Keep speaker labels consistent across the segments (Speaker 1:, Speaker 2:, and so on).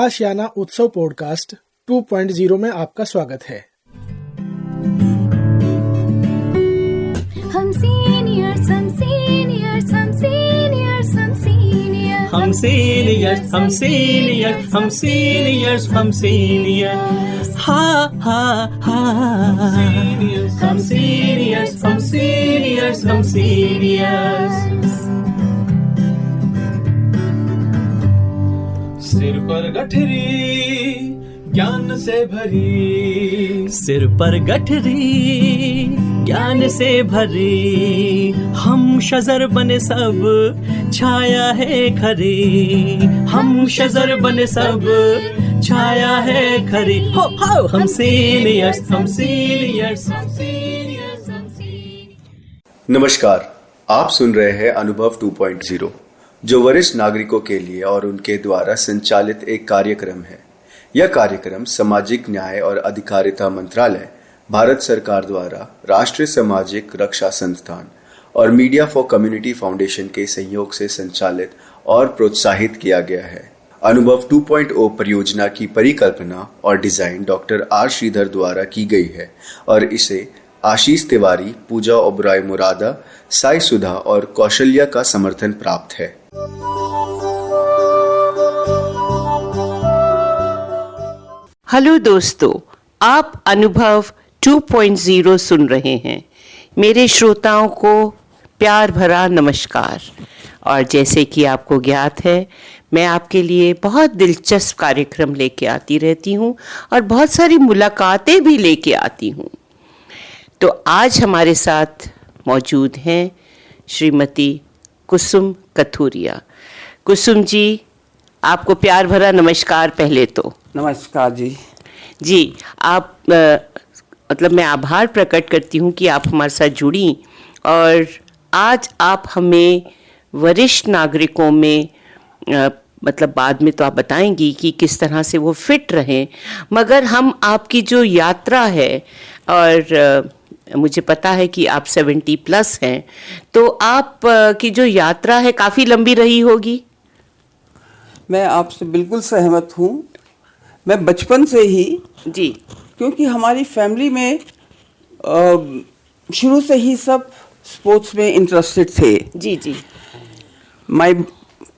Speaker 1: आशियाना उत्सव पॉडकास्ट 2.0 में आपका स्वागत है।
Speaker 2: हम सीनियर्स हम सीनियर्स हम सीनियर्स हम सीनियर्स
Speaker 3: हम सीनियर्स हम सीनियर्स हम सीनियर्स हम सीनियर्स हा हा हा हम सीनियर्स हम सीनियर्स हम सीनियर्स। सिर पर गठरी ज्ञान से भरी, सिर पर गठरी ज्ञान से भरी, हम शजर बने सब छाया है खरी, हम शजर बने सब छाया है खरी। हो हम सीनियर्स हम सीनियर्स हम सीनियर्स हम सीनियर्स।
Speaker 4: नमस्कार, आप सुन रहे हैं अनुभव 2.0 जो वरिष्ठ नागरिकों के लिए और उनके द्वारा संचालित एक कार्यक्रम है। यह कार्यक्रम सामाजिक न्याय और अधिकारिता मंत्रालय, भारत सरकार द्वारा राष्ट्रीय सामाजिक रक्षा संस्थान और मीडिया फॉर कम्युनिटी फाउंडेशन के सहयोग से संचालित और प्रोत्साहित किया गया है। अनुभव 2.0 परियोजना की परिकल्पना और डिजाइन डॉक्टर आर श्रीधर द्वारा की गई है और इसे आशीष तिवारी, पूजा ओबराय मुरादा, साई सुधा और कौशल्या का समर्थन प्राप्त है।
Speaker 5: हेलो दोस्तों, आप अनुभव 2.0 सुन रहे हैं। मेरे श्रोताओं को प्यार भरा नमस्कार। और जैसे कि आपको ज्ञात है, मैं आपके लिए बहुत दिलचस्प कार्यक्रम लेके आती रहती हूँ और बहुत सारी मुलाकातें भी लेके आती हूँ। तो आज हमारे साथ मौजूद हैं श्रीमती कुसुम कथुरिया। कुसुम जी, आपको प्यार भरा नमस्कार। पहले तो
Speaker 6: नमस्कार जी।
Speaker 5: आप मतलब मैं आभार प्रकट करती हूँ कि आप हमारे साथ जुड़ी और आज आप हमें वरिष्ठ नागरिकों में मतलब बाद में तो आप बताएंगी कि किस तरह से वो फिट रहें, मगर हम आपकी जो यात्रा है और मुझे पता है कि आप 70+ हैं, तो आप की जो यात्रा है काफ़ी लंबी रही होगी।
Speaker 6: मैं आपसे बिल्कुल सहमत हूँ। मैं बचपन से ही
Speaker 5: जी,
Speaker 6: क्योंकि हमारी फैमिली में शुरू से ही सब स्पोर्ट्स में इंटरेस्टेड थे।
Speaker 5: जी जी।
Speaker 6: My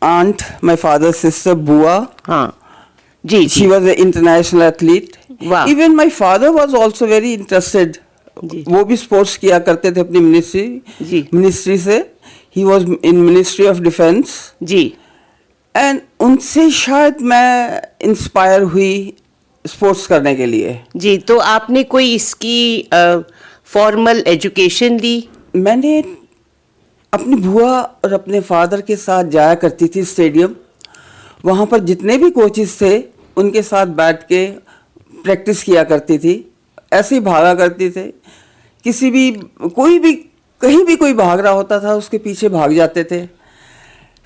Speaker 6: aunt, my father sister, बुआ,
Speaker 5: हाँ जी,
Speaker 6: she was an international athlete.
Speaker 5: वाह।
Speaker 6: Even my father was also very interested. वो भी स्पोर्ट्स किया करते थे अपनी मिनिस्ट्री से। He was in ministry of defence
Speaker 5: जी।
Speaker 6: एंड उनसे शायद मैं इंस्पायर हुई स्पोर्ट्स करने के लिए।
Speaker 5: जी, तो आपने कोई इसकी फॉर्मल एजुकेशन ली?
Speaker 6: मैंने अपनी बुआ और अपने फादर के साथ जाया करती थी स्टेडियम। वहाँ पर जितने भी कोचेस थे उनके साथ बैठ के प्रैक्टिस किया करती थी। ऐसे ही भागा करते थे। कोई भी कहीं भी कोई भाग रहा होता था उसके पीछे भाग जाते थे।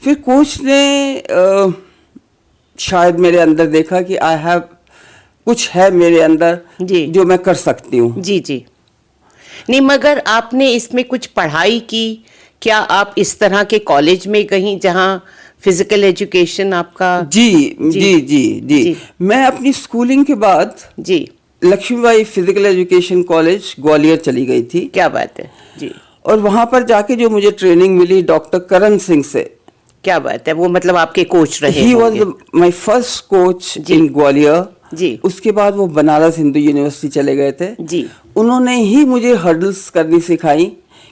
Speaker 6: फिर कोच ने शायद मेरे अंदर देखा कि कुछ है मेरे अंदर
Speaker 5: जी,
Speaker 6: जो मैं कर सकती हूँ।
Speaker 5: जी जी। नहीं, मगर आपने इसमें कुछ पढ़ाई की क्या? आप इस तरह के कॉलेज में कहीं जहाँ फिजिकल एजुकेशन आपका?
Speaker 6: जी जी जी जी, जी। मैं अपनी स्कूलिंग के बाद
Speaker 5: जी
Speaker 6: Lakshmibai physical education college Gwalior चली गई थी।
Speaker 5: क्या बात है जी।
Speaker 6: और वहाँ पर जाके जो मुझे ट्रेनिंग मिली डॉक्टर करण सिंह से।
Speaker 5: क्या बात है, वो मतलब आपके कोच रहे?
Speaker 6: He was my first coach in Gwalior
Speaker 5: जी।
Speaker 6: उसके बाद वो बनारस हिंदू यूनिवर्सिटी चले गए थे
Speaker 5: जी।
Speaker 6: उन्होंने ही मुझे हर्डल्स करनी सिखाई,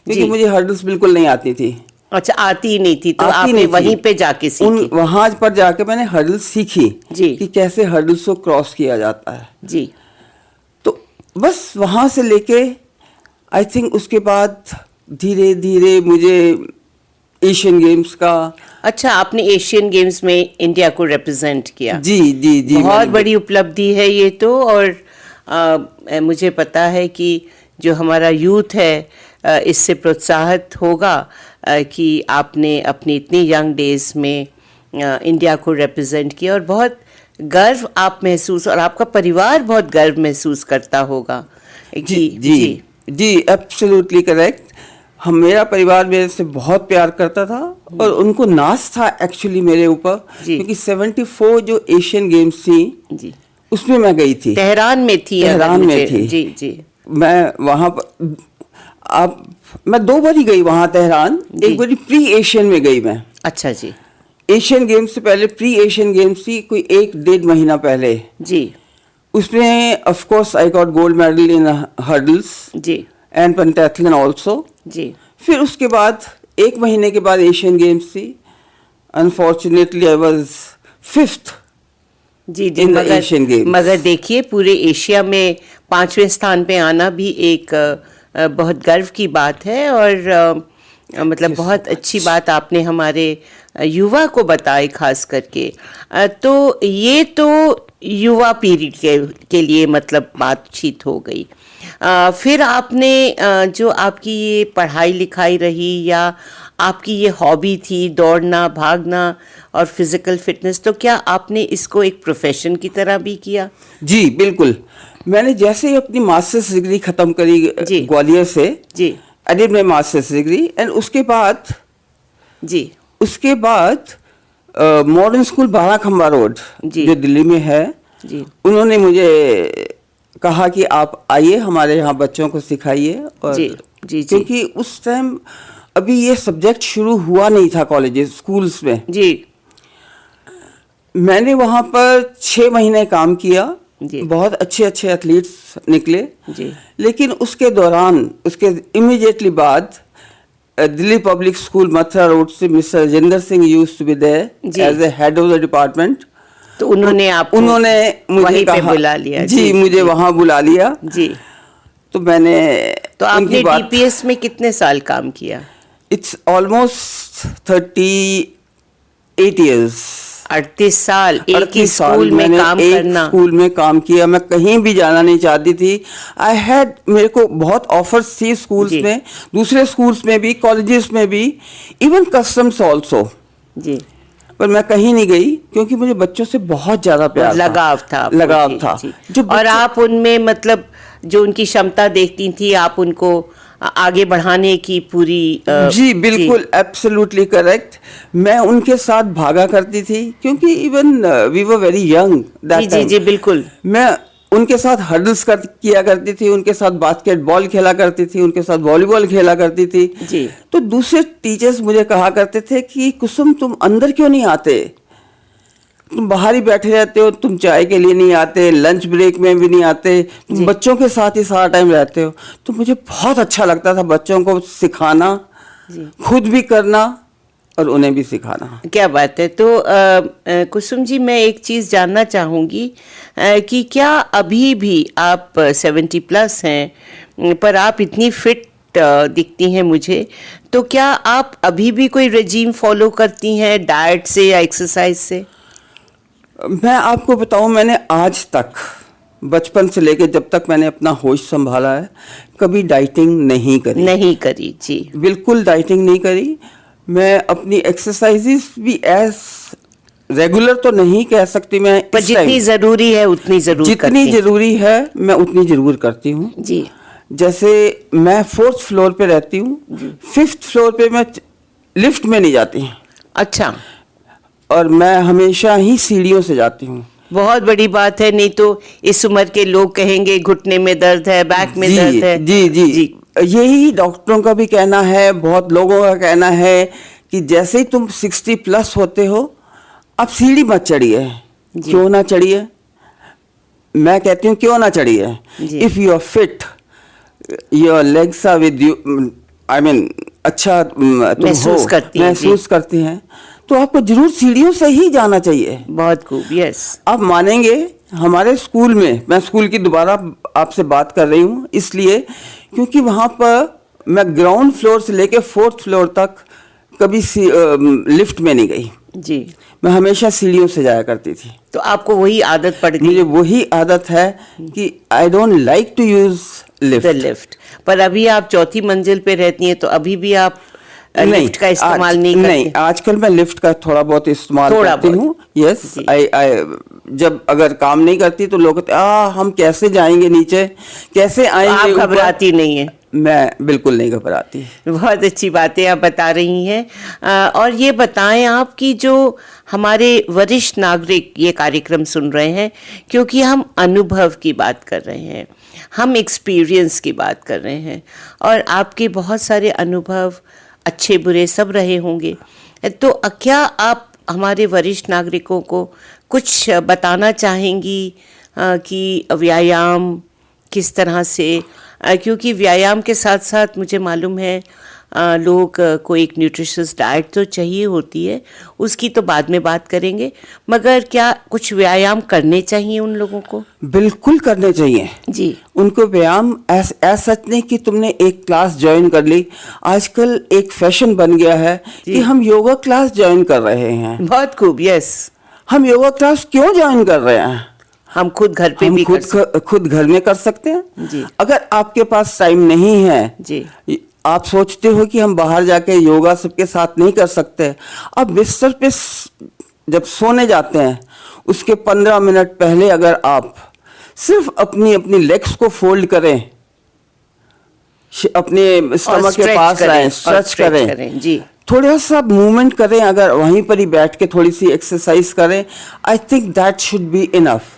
Speaker 6: क्योंकि मुझे हर्डल्स बिल्कुल नहीं आती थी।
Speaker 5: अच्छा, आती ही नहीं थी, तो आपने वहीं पे जाके सीखी?
Speaker 6: वहां पर जाके मैंने हर्डल्स सीखी
Speaker 5: जी,
Speaker 6: कि कैसे हर्डल्स को क्रॉस किया जाता है
Speaker 5: जी।
Speaker 6: तो बस वहां से लेके आई थिंक उसके बाद धीरे धीरे मुझे एशियन गेम्स का।
Speaker 5: अच्छा, आपने एशियन गेम्स में इंडिया को रिप्रेजेंट किया?
Speaker 6: जी जी जी।
Speaker 5: बहुत बड़ी उपलब्धि है ये तो। और मुझे पता है कि जो हमारा यूथ है इससे प्रोत्साहित होगा कि आपने अपनी इतनी यंग डेज में इंडिया को रिप्रेजेंट किया और बहुत गर्व आप महसूस, और आपका परिवार बहुत गर्व महसूस करता होगा।
Speaker 6: जी जी जी, एब्सोल्युटली करेक्ट। मेरा परिवार मेरे से बहुत प्यार करता था और उनको नाज था एक्चुअली मेरे ऊपर,
Speaker 5: जी।
Speaker 6: क्योंकि 74 जो एशियन गेम्स थी
Speaker 5: जी,
Speaker 6: उसमें मैं गई थी,
Speaker 5: तेहरान में थी।
Speaker 6: तेहरान में
Speaker 5: मुझे-
Speaker 6: थी।
Speaker 5: जी जी
Speaker 6: मैं वहाँ पर मैं 2 बार ही गई वहाँ तेहरान।
Speaker 5: जी।
Speaker 6: एक बार प्री एशियन में गई मैं,
Speaker 5: अच्छा जी
Speaker 6: एशियन गेम्स से पहले प्री एशियन गेम्स थी कोई 1-1.5 महीना पहले।
Speaker 5: जी
Speaker 6: उसमें of course I got gold medal in hurdles
Speaker 5: जी
Speaker 6: एंड पेंटाथलन आल्सो।
Speaker 5: जी
Speaker 6: फिर उसके बाद 1 महीने के बाद एशियन गेम्स थी। अनफॉर्चुनेटली आई वाज 5th
Speaker 5: जी जी
Speaker 6: In the Asian Games.
Speaker 5: मगर देखिए पूरे एशिया में 5वें स्थान पे आना भी एक बहुत गर्व की बात है और मतलब बहुत अच्छी बात आपने हमारे युवा को बताई खास करके। तो ये तो युवा पीढ़ी के लिए मतलब बातचीत हो गई। फिर आपने जो आपकी ये पढ़ाई लिखाई रही या आपकी ये हॉबी थी दौड़ना भागना और फिजिकल फिटनेस, तो क्या आपने इसको एक प्रोफेशन की तरह भी किया?
Speaker 6: जी बिल्कुल। मैंने जैसे ही अपनी मास्टर्स डिग्री खत्म करी
Speaker 5: जी।
Speaker 6: ग्वालियर से,
Speaker 5: जी
Speaker 6: I did my masters degree and उसके बाद मॉडर्न स्कूल बाराखंबा रोड
Speaker 5: जी।
Speaker 6: जो दिल्ली में है,
Speaker 5: जी
Speaker 6: उन्होंने मुझे कहा कि आप आइए हमारे यहाँ बच्चों को सिखाइए। और
Speaker 5: जी, जी, जी।
Speaker 6: क्योंकि उस टाइम अभी ये सब्जेक्ट शुरू हुआ नहीं था कॉलेजेस स्कूल्स में।
Speaker 5: जी
Speaker 6: मैंने वहाँ पर 6 महीने काम किया,
Speaker 5: जी।
Speaker 6: बहुत अच्छे अच्छे एथलीट्स निकले।
Speaker 5: जी
Speaker 6: लेकिन उसके दौरान उसके इमीडिएटली बाद Delhi public school Mathura road से mister Rajendra Singh used to be there
Speaker 5: जी।
Speaker 6: As a head of the department.
Speaker 5: तो उन्होंने आपको
Speaker 6: उन्होंने मुझे
Speaker 5: वहीं पे
Speaker 6: कहा,
Speaker 5: बुला लिया।
Speaker 6: जी मुझे वहाँ बुला लिया।
Speaker 5: जी
Speaker 6: तो मैंने
Speaker 5: तो आपने
Speaker 6: उनकी बात,
Speaker 5: डीपीएस में कितने साल काम किया?
Speaker 6: It's almost 38 years.
Speaker 5: 38 साल एक ही
Speaker 6: 38 साल
Speaker 5: स्कूल में
Speaker 6: मैंने
Speaker 5: काम
Speaker 6: एक
Speaker 5: करना।
Speaker 6: स्कूल में काम किया। मैं कहीं भी जाना नहीं चाहती थी। मेरे को बहुत ऑफर्स थी स्कूल्स
Speaker 5: जी।
Speaker 6: में, दूसरे स्कूल्स में भी, कॉलेजेस में भी, इवन कस्टम्स ऑल्सो,
Speaker 5: जी
Speaker 6: पर मैं कहीं नहीं गई क्योंकि मुझे बच्चों से बहुत ज्यादा प्यार
Speaker 5: लगाव था आपको,
Speaker 6: लगाव
Speaker 5: जी,
Speaker 6: था।
Speaker 5: जी।
Speaker 6: जो
Speaker 5: और
Speaker 6: बच्चे-
Speaker 5: आप उनमें मतलब जो उनकी क्षमता देखती थी आप उनको आगे बढ़ाने की पूरी
Speaker 6: जी बिल्कुल एब्सोल्युटली करेक्ट। मैं उनके साथ भागा करती थी क्योंकि even we were very young that
Speaker 5: जी जी
Speaker 6: टाइम।
Speaker 5: जी बिल्कुल।
Speaker 6: मैं उनके साथ हर्डल्स किया करती थी, उनके साथ बास्केटबॉल खेला करती थी, उनके साथ वॉलीबॉल खेला करती थी।
Speaker 5: जी।
Speaker 6: तो दूसरे टीचर्स मुझे कहा करते थे कि कुसुम तुम अंदर क्यों नहीं आते, तुम बाहर ही बैठे रहते हो, तुम चाय के लिए नहीं आते, लंच ब्रेक में भी नहीं आते, तुम बच्चों के साथ ही सारा टाइम रहते हो। तो मुझे बहुत अच्छा लगता था बच्चों को सिखाना, खुद भी करना और उन्हें भी सिखाना।
Speaker 5: क्या बात है। तो कुसुम जी मैं एक चीज़ जानना चाहूँगी कि क्या अभी भी आप 70+ हैं पर आप इतनी फिट दिखती हैं मुझे, तो क्या आप अभी भी कोई रेजीम फॉलो करती हैं डाइट से या एक्सरसाइज से?
Speaker 6: मैं आपको बताऊं, मैंने आज तक बचपन से लेकर जब तक मैंने अपना होश संभाला है कभी डाइटिंग नहीं करी।
Speaker 5: नहीं करी जी।
Speaker 6: बिल्कुल डाइटिंग नहीं करी। मैं अपनी एक्सरसाइजेस भी एज रेगुलर तो नहीं कह सकती मैं,
Speaker 5: पर
Speaker 6: इस
Speaker 5: जितनी
Speaker 6: time
Speaker 5: जरूरी है उतनी जरूर
Speaker 6: जितनी
Speaker 5: करती हैं।
Speaker 6: जरूरी है मैं उतनी जरूर करती हूँ।
Speaker 5: जी
Speaker 6: जैसे मैं 4th फ्लोर पे रहती हूँ, 5th फ्लोर पे मैं लिफ्ट में नहीं जाती
Speaker 5: अच्छा,
Speaker 6: और मैं हमेशा ही सीढ़ियों से जाती हूँ।
Speaker 5: बहुत बड़ी बात है। नहीं तो इस उम्र के लोग कहेंगे घुटने में दर्द है, बैक में
Speaker 6: जी,
Speaker 5: दर्द है।
Speaker 6: जी जी जी यही डॉक्टरों का भी कहना है, बहुत लोगों का कहना है कि जैसे ही तुम 60+ होते हो आप सीढ़ी मत चढ़िए।
Speaker 5: जी।
Speaker 6: क्यों ना चढ़िए? मैं कहती हूँ क्यों ना चढ़िए।
Speaker 5: जी।
Speaker 6: If you are fit, your legs are with you, I mean अच्छा तुम
Speaker 5: महसूस
Speaker 6: हो,
Speaker 5: करती हैं,
Speaker 6: महसूस करती हैं, तो आपको जरूर सीढ़ियों से ही जाना चाहिए।
Speaker 5: बहुत खूब। यस
Speaker 6: आप मानेंगे हमारे स्कूल में, मैं स्कूल की दोबारा आपसे बात कर रही हूँ इसलिए क्योंकि वहाँ पर मैं ग्राउंड फ्लोर से लेकर 4th फ्लोर तक कभी लिफ्ट में नहीं गई।
Speaker 5: जी।
Speaker 6: मैं हमेशा सीढ़ियों से जाया करती थी।
Speaker 5: तो आपको वही आदत पड़ गई
Speaker 6: मुझे वही आदत है कि I don't like to use
Speaker 5: the
Speaker 6: lift.
Speaker 5: Lift. पर अभी आप 4थी मंजिल पे रहती हैं तो अभी भी आप लिफ्ट का इस्तेमाल नहीं करते?
Speaker 6: नहीं, आजकल मैं लिफ्ट का थोड़ा बहुत इस्तेमाल
Speaker 5: थोड़ा
Speaker 6: करती
Speaker 5: बहुत।
Speaker 6: हूँ। यस,
Speaker 5: जी।
Speaker 6: आई जब अगर काम नहीं करती तो लोग कहते हम कैसे जाएंगे नीचे, कैसे आएंगे
Speaker 5: आप
Speaker 6: ऊपर?"
Speaker 5: घबराती नहीं है?
Speaker 6: मैं बिल्कुल नहीं घबराती।
Speaker 5: बहुत अच्छी बातें आप बता रही हैं। और ये बताएं आप कि जो हमारे वरिष्ठ नागरिक ये कार्यक्रम सुन रहे हैं, क्योंकि हम अनुभव की बात कर रहे हैं, हम एक्सपीरियंस की बात कर रहे हैं, और आपके बहुत सारे अनुभव अच्छे बुरे सब रहे होंगे, तो क्या आप हमारे वरिष्ठ नागरिकों को कुछ बताना चाहेंगी कि व्यायाम किस तरह से, क्योंकि व्यायाम के साथ साथ मुझे मालूम है लोग को एक न्यूट्रिशियस डाइट तो चाहिए होती है, उसकी तो बाद में बात करेंगे, मगर क्या कुछ व्यायाम करने चाहिए उन लोगों को?
Speaker 6: बिल्कुल करने चाहिए
Speaker 5: जी।
Speaker 6: उनको व्यायाम। सच नहीं कि तुमने एक क्लास ज्वाइन कर ली, आजकल एक फैशन बन गया है कि हम योगा क्लास ज्वाइन कर रहे हैं।
Speaker 5: बहुत खूब, यस।
Speaker 6: हम योगा क्लास क्यों ज्वाइन कर रहे हैं?
Speaker 5: हम खुद घर पे भी
Speaker 6: खुद घर में कर सकते हैं
Speaker 5: जी।
Speaker 6: अगर आपके पास टाइम नहीं है
Speaker 5: जी,
Speaker 6: आप सोचते हो कि हम बाहर जाके योगा सबके साथ नहीं कर सकते, अब बिस्तर पे जब सोने जाते हैं उसके 15 मिनट पहले अगर आप सिर्फ अपनी अपनी लेग्स को फोल्ड करें, अपने स्टमक के पास आए, स्ट्रेच करें
Speaker 5: जी,
Speaker 6: थोड़ा सा मूवमेंट करें, अगर वहीं पर ही बैठ के थोड़ी सी एक्सरसाइज करें, I think that should be enough.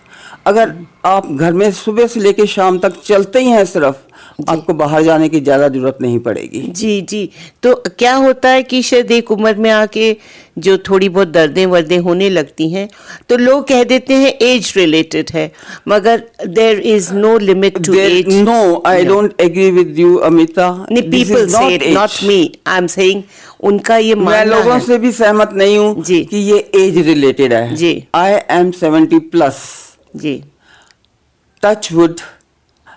Speaker 6: अगर आप घर में सुबह से लेकर शाम तक चलते ही हैं सिर्फ, आपको बाहर जाने की ज्यादा जरूरत नहीं पड़ेगी।
Speaker 5: जी जी। तो क्या होता है कि शायद एक उम्र में आके जो थोड़ी बहुत दर्दें वर्दें होने लगती हैं तो लोग कह देते हैं एज रिलेटेड है, मगर there is no limit to age.
Speaker 6: No, I don't agree with you Amita.
Speaker 5: People say it, not me, I am saying उनका ये मानना है।
Speaker 6: मैं लोगों से भी सहमत नहीं हूँ कि ये एज रिलेटेड है
Speaker 5: जी।
Speaker 6: आई एम 70+
Speaker 5: जी।
Speaker 6: Touch wood,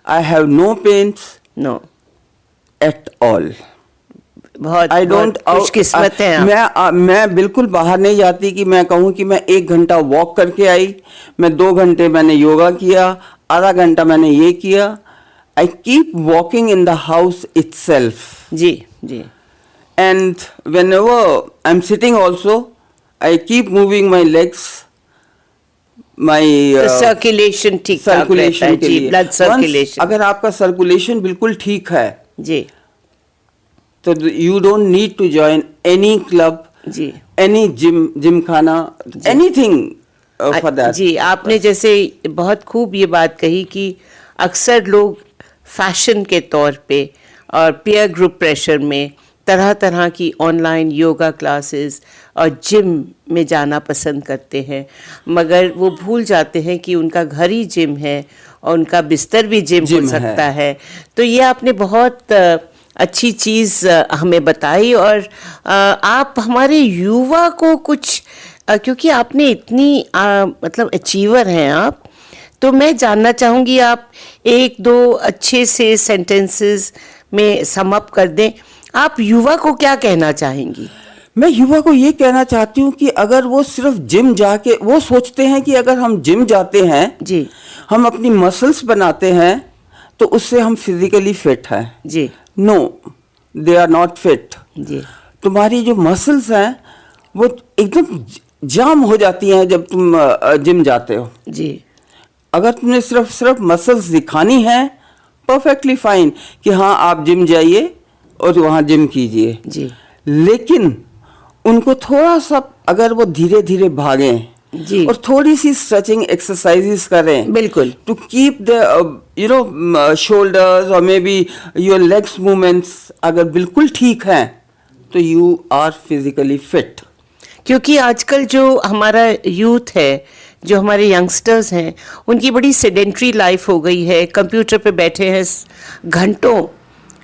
Speaker 6: I have no pains
Speaker 5: no
Speaker 6: at all.
Speaker 5: बहुत
Speaker 6: I don't
Speaker 5: खुशकिस्मत हैं आप।
Speaker 6: मैं बिल्कुल बाहर नहीं जाती कि मैं कहूँ कि मैं 1 घंटा वॉक करके आई, मैं 2 घंटे मैंने योगा किया, आधा घंटा मैंने ये किया। I keep walking in the house itself.
Speaker 5: जी जी।
Speaker 6: And whenever I'm sitting also, I keep moving my legs.
Speaker 5: Circulation ठीक ठाक रहता है जी, ब्लड सर्कुलेशन।
Speaker 6: अगर आपका सर्कुलेशन बिल्कुल ठीक है
Speaker 5: जी
Speaker 6: तो you don't need to join any club
Speaker 5: जी,
Speaker 6: एनी जिम खाना, एनीथिंग फॉर दैट।
Speaker 5: जी, आपने जैसे बहुत खूब ये बात कही कि अक्सर लोग फैशन के तौर पे और पीयर ग्रुप प्रेशर में तरह तरह की ऑनलाइन योगा क्लासेस और जिम में जाना पसंद करते हैं, मगर वो भूल जाते हैं कि उनका घर ही जिम है और उनका बिस्तर भी जिम हो सकता है। तो ये आपने बहुत अच्छी चीज़ हमें बताई। और आप हमारे युवा को कुछ, क्योंकि आपने इतनी मतलब अचीवर हैं आप, तो मैं जानना चाहूँगी आप 1-2 अच्छे से सेंटेंसेस में सम अप कर दें, आप युवा को क्या कहना चाहेंगी?
Speaker 6: मैं युवा को ये कहना चाहती हूँ कि अगर वो सिर्फ जिम जाके, वो सोचते हैं कि अगर हम जिम जाते हैं
Speaker 5: जी,
Speaker 6: हम अपनी मसल्स बनाते हैं तो उससे हम फिजिकली फिट हैं
Speaker 5: जी।
Speaker 6: No, they are not fit
Speaker 5: जी।
Speaker 6: तुम्हारी जो मसल्स हैं वो एकदम जाम हो जाती हैं जब तुम जिम जाते हो
Speaker 5: जी।
Speaker 6: अगर तुमने सिर्फ मसल्स दिखानी है, परफेक्टली फाइन कि हाँ आप जिम जाइए और वहाँ जिम कीजिए
Speaker 5: जी,
Speaker 6: लेकिन उनको थोड़ा सा अगर वो धीरे धीरे भागें
Speaker 5: जी,
Speaker 6: और थोड़ी सी स्ट्रेचिंग एक्सरसाइजेस करें,
Speaker 5: बिल्कुल,
Speaker 6: टू कीप द शोल्डर्स और may be your legs movements अगर बिल्कुल ठीक हैं तो यू आर फिजिकली फिट।
Speaker 5: क्योंकि आजकल जो हमारा यूथ है, जो हमारे यंगस्टर्स हैं, उनकी बड़ी सेडेंट्री लाइफ हो गई है, कंप्यूटर पे बैठे हैं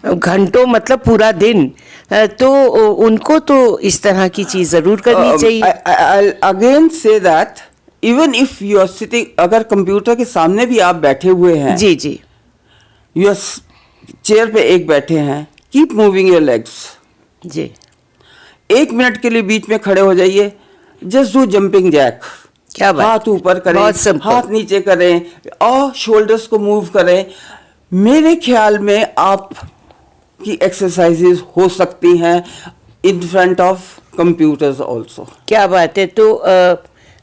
Speaker 5: घंटों मतलब पूरा दिन, तो उनको तो इस तरह की चीज जरूर करनी चाहिए।
Speaker 6: I'll again say that even if you are sitting, अगर कंप्यूटर के सामने भी आप बैठे हुए हैं,
Speaker 5: जी जी,
Speaker 6: you are चेयर पे एक बैठे हैं, keep moving your legs।
Speaker 5: जी,
Speaker 6: 1 मिनट के लिए बीच में खड़े हो जाइए, just do jumping jack।
Speaker 5: क्या बात,
Speaker 6: हाथ ऊपर करें,
Speaker 5: बहुत simple।
Speaker 6: हाथ नीचे करें और शोल्डर्स को मूव करें। मेरे ख्याल में आप की एक्सरसाइजेस हो सकती हैं in front of computers also.
Speaker 5: क्या बात है। तो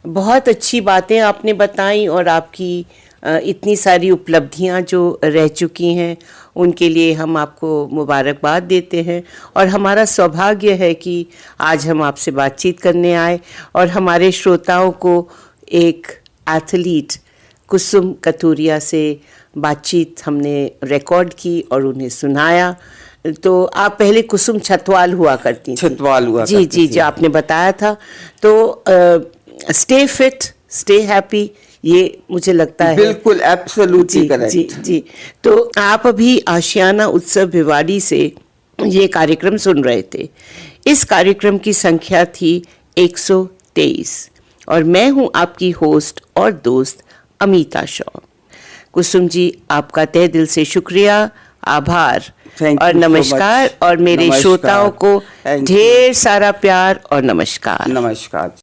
Speaker 5: बहुत अच्छी बातें आपने बताई और आपकी इतनी सारी उपलब्धियां जो रह चुकी हैं उनके लिए हम आपको मुबारकबाद देते हैं। और हमारा सौभाग्य है कि आज हम आपसे बातचीत करने आए और हमारे श्रोताओं को एक एथलीट कुसुम कथूरिया से बातचीत हमने रिकॉर्ड की और उन्हें सुनाया। तो आप पहले कुसुम छतवाल हुआ करती थी।
Speaker 6: छतवाल हुआ
Speaker 5: जी
Speaker 6: करती
Speaker 5: जी
Speaker 6: थी।
Speaker 5: जो आपने बताया था। तो स्टे फिट, स्टे हैप्पी, ये मुझे लगता है
Speaker 6: बिल्कुल एब्सोल्युटली
Speaker 5: जी
Speaker 6: करेक्ट।
Speaker 5: जी जी। तो आप अभी आशियाना उत्सव भिवाड़ी से ये कार्यक्रम सुन रहे थे। इस कार्यक्रम की संख्या थी 123 और मैं हूँ आपकी होस्ट और दोस्त अमीता शॉ। कुसुम जी, आपका तहे दिल से शुक्रिया, आभार
Speaker 6: Thank
Speaker 5: और
Speaker 6: you so
Speaker 5: नमस्कार।
Speaker 6: much.
Speaker 5: और मेरे
Speaker 6: नमस्कार।
Speaker 5: श्रोताओं को
Speaker 6: Thank you.
Speaker 5: ढेर सारा प्यार और नमस्कार।
Speaker 6: नमस्कार।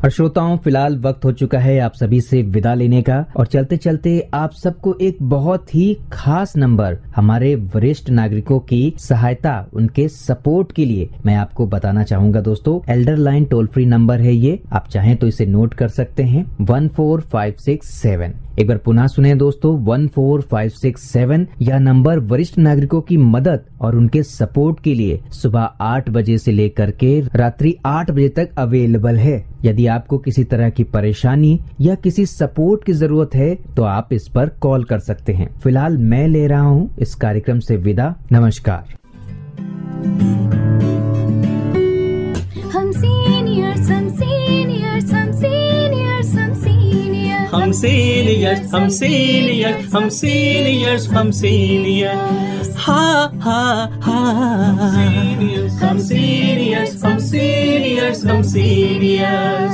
Speaker 7: और श्रोताओं, फिलहाल वक्त हो चुका है आप सभी से विदा लेने का और चलते चलते आप सबको एक बहुत ही खास नंबर हमारे वरिष्ठ नागरिकों की सहायता, उनके सपोर्ट के लिए मैं आपको बताना चाहूंगा। दोस्तों, Elder line toll free number है ये, आप चाहें तो इसे नोट कर सकते हैं 14567। एक बार पुनः सुने दोस्तों, 14567। यह नंबर वरिष्ठ नागरिकों की मदद और उनके सपोर्ट के लिए सुबह 8 बजे से लेकर के रात्रि 8 बजे तक अवेलेबल है। यदि आपको किसी तरह की परेशानी या किसी सपोर्ट की जरूरत है तो आप इस पर कॉल कर सकते हैं। फिलहाल मैं ले रहा हूँ इस कार्यक्रम से विदा। नमस्कार।
Speaker 2: हम सीनियर्स, हम सीनियर्स, हम सीनियर्स, हम सीनियर्स,
Speaker 3: हम सीनियर्स, हम सीनियर्स, हम सीनियर्स, हम सीनियर्स, हा हा हा, हम सीनियर्स, हम सीनियर्स, हम सीनियर्स।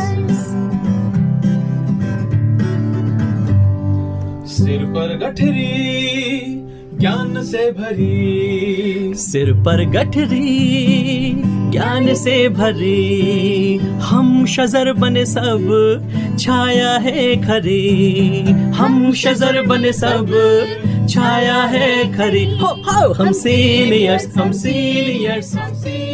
Speaker 3: सिर पर गठरी ज्ञान से भरी, सिर पर गठरी ज्ञान से भरी, हम शजर बने सब छाया है खरी, हम शजर बने सब छाया है खरी। हो हम सीनियर्स, हम सीनियर्स, हम सीनियर्स।